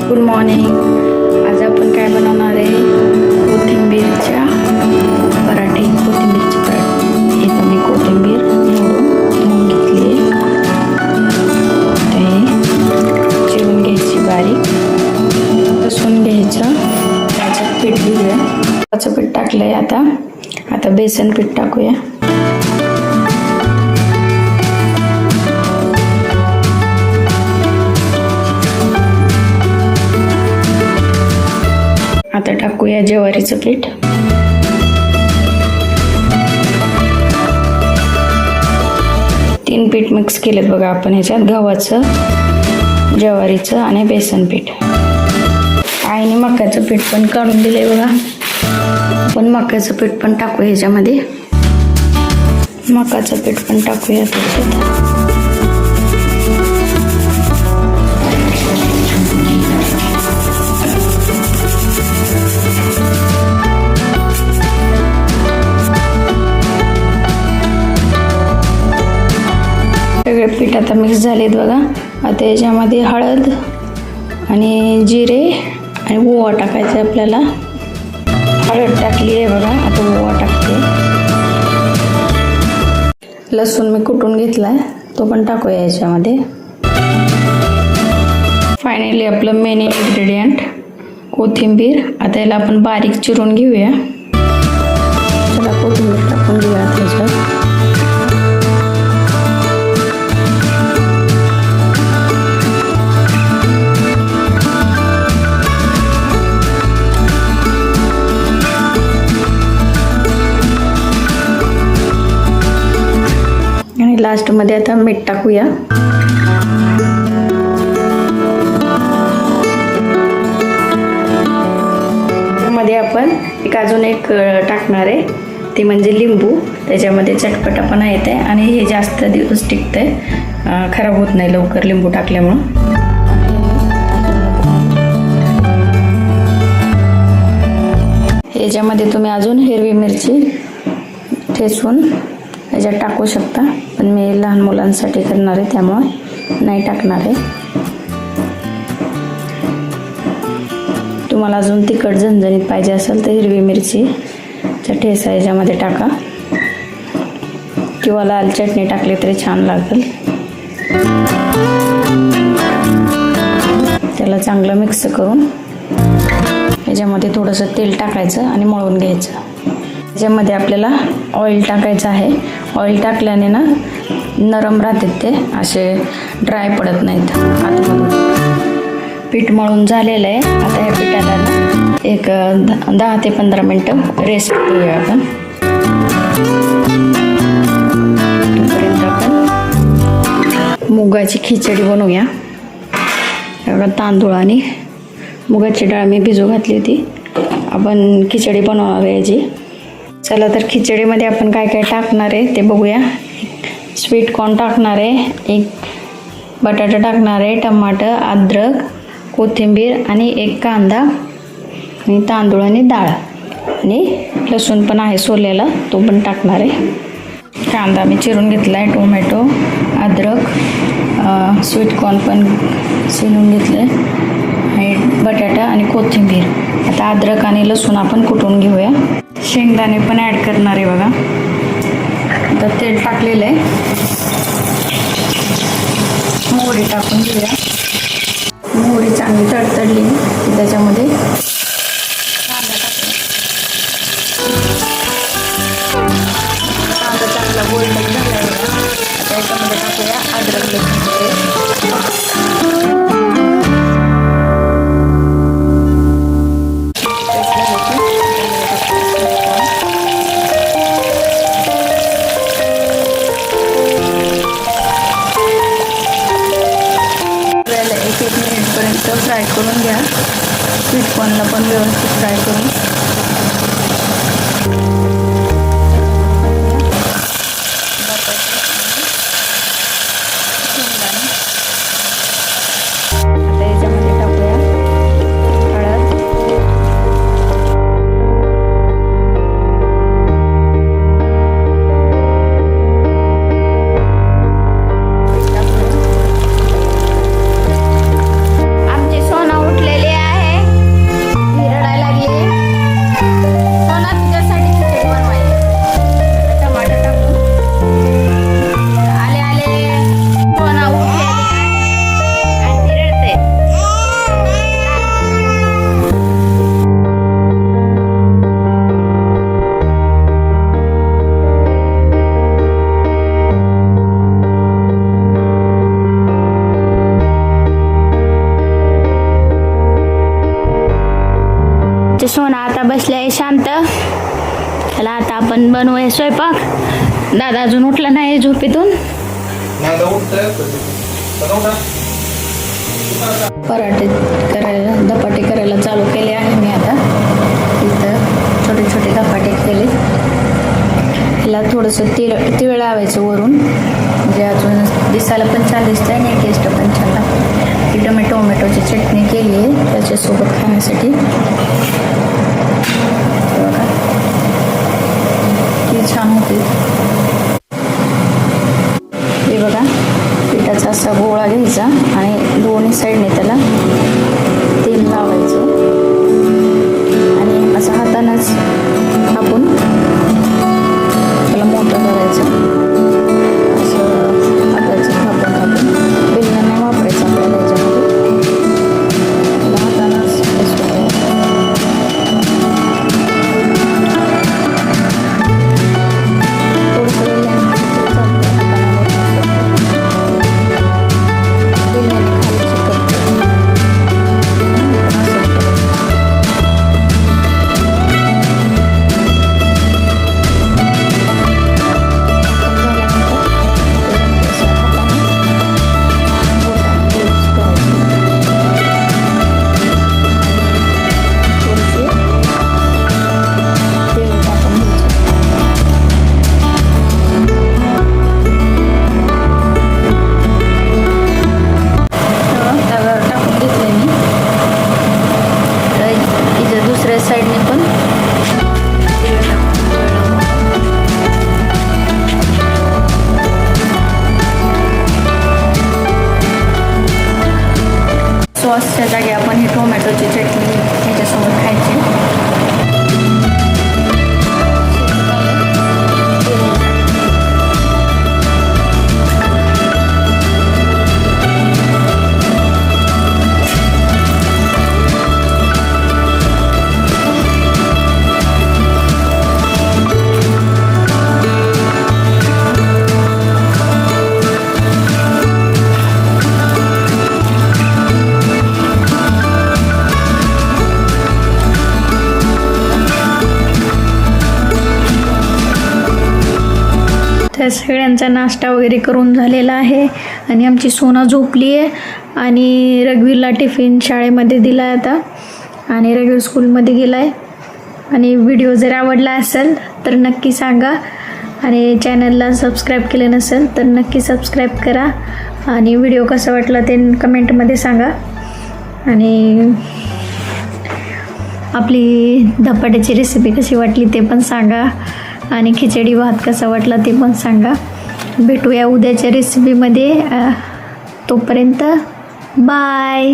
Good morning. आज आपण काय बनवणार आहे? कोथिंबीरच्या पराठे. कोथिंबीरचे पराठे. इथं मी कोथिंबीर निवडून धुवून घेतली आहे. ते चिरून घ्यायची बारीक, लसूण घ्यायचं, त्याच्यात पीठ घेऊया. त्याचं पीठ टाकलं आहे. आता बेसन पीठ टाकूया. आता टाकूया ज्वारीचं पीठ. तीन पीठ मिक्स केलेत बघा आपण ह्याच्यात, गव्हाचं, ज्वारीचं आणि बेसन पीठ. आईने मक्याचं पीठ पण काढून दिलंय बघा. आपण मक्याचं पीठ पण टाकूया ह्याच्यामध्ये. मक्याचं पीठ पण टाकूया त्याच्यात. सगळे पीठ आता मिक्स झालेत बघा. आता याच्यामध्ये हळद आणि जिरे आणि ओवा टाकायचं आपल्याला. हळद टाकली आहे बघा. आता ओवा टाकते. लसूण मी कुटून घेतलाय, तो पण टाकूया याच्यामध्ये. फायनली आपलं मेन इन्ग्रेडियंट कोथिंबीर. आता याला आपण बारीक चिरून घेऊया. चला कोथिंबीर टाकून घेऊया त्याच्यात. आणि लास्टमध्ये आता मीठ टाकूया. मध्ये आपण अजून एक टाकणार आहे, ती म्हणजे लिंबू. त्याच्यामध्ये चटपटापणा येते आणि हे जास्त दिवस टिकते, खराब होत नाही लवकर लिंबू टाकल्यामुळं. याच्यामध्ये तुम्ही अजून हिरवी मिरची ठेचून याच्यात टाकू शकता, पण मी लहान मुलांसाठी करणार आहे त्यामुळे नाही टाकणार आहे. तुम्हाला अजून तिखट झणझणीत पाहिजे असेल तर हिरवी मिरचीचा ठेचा याच्यामध्ये टाका, किंवा लाल चटणी टाकली तरी छान लागेल. त्याला चांगलं मिक्स करून याच्यामध्ये थोडंसं तेल टाकायचं आणि मळून घ्यायचं. त्याच्यामध्ये आपल्याला ऑइल टाकायचं आहे. ऑइल टाकल्याने ना नरम राहतात ते, असे ड्राय पडत नाहीत आतमधून. पीठ मळून झालेलं आहे. आता ह्या पिठाला ना एक 10 ते 15 मिनटं रेस्ट देऊया आपण. तोपर्यंत आपण मुगाची खिचडी बनवूया. तांदूळ आणि मुगाची डाळ मी भिजू घातली होती. आपण खिचडी बनवणार आहे याची. चला तर खिचडीमध्ये आपण काय काय टाकणार आहे ते बघूया. स्वीट कॉर्न टाकणार आहे, एक बटाटा टाकणार आहे, टमाटर, अद्रक, कोथिंबीर आणि एक कांदा आणि तांदूळ आणि डाळ आणि लसूण पण आहे सोल्याला, तो पण टाकणार आहे. कांदा मी चिरून घेतला आहे, टोमॅटो, अद्रक, स्वीट कॉर्न पण शिनून घेतलं आहे, बटाटा आणि कोथिंबीर. आता अद्रक आणि लसूण आपण कुटून घेऊया. शेंगदाणे पण ॲड करणार आहे बघा. आता तेल टाकलेलं आहे. मोहरी टाकून घेऊया. मोहरी चांगली तडतडली की त्याच्यामध्ये कांदा टाकूया. कांदा चांगला गोल्डन झाला बघा. आता याच्यामध्ये टाकूया अद्रक लसूण. फ्राय करून घ्या. स्वीट कॉर्नला पण व्यवस्थित फ्राय करून. आता याच्यामध्ये टाकूया हळद, आता बसले आहे शांत. चला आता आपण बनवूया स्वयंपाक. दादा अजून उठला नाही झोपेतून. पराठे करायला धपाटे करायला चालू केले आहे मी आता. इथं छोटे छोटे धपाटे केले. ह्याला थोडंसं तीळ लावायचं वरून, म्हणजे अजून दिसायला पण छान दिसतंय आणि टेस्ट पण छान लागते. इकडं टोमॅटोची चटणी केली आहे त्याच्यासोबत खाण्यासाठी. बघा ती छान होते. हे बघा पिठाचा असा गोळा घ्यायचा आणि दोन्ही साईडने त्याला तेल लावायचं आणि असं हातानंच आपण त्याला मोठं करायचं. असं हाताचं थापून बेलन नाही वापरायचं आपल्याला याच्यामध्ये. त्याला हातानंच साईडने पण सॉसच्या जागी आपण ही टोमॅटोची चटणी ह्याच्यासोबत खायची. त्या सगळ्यांचा नाश्ता वगैरे करून झालेला आहे आणि आमची सोना झोपली आहे आणि रघुवीरला टिफिन शाळेमध्ये दिला आहे आता आणि रघुवीर स्कूलमध्ये गेला आहे. आणि व्हिडिओ जर आवडला असेल तर नक्की सांगा आणि चॅनलला सबस्क्राईब केलं नसेल तर नक्की सबस्क्राईब करा आणि व्हिडिओ कसा वाटला ते कमेंटमध्ये सांगा. आणि आपली धपाट्याची रेसिपी कशी वाटली ते पण सांगा आणि खिचडी भात कसा वाटला ते पण सांगा. भेटूया उद्याच्या रेसिपीमध्ये. तोपर्यंत बाय.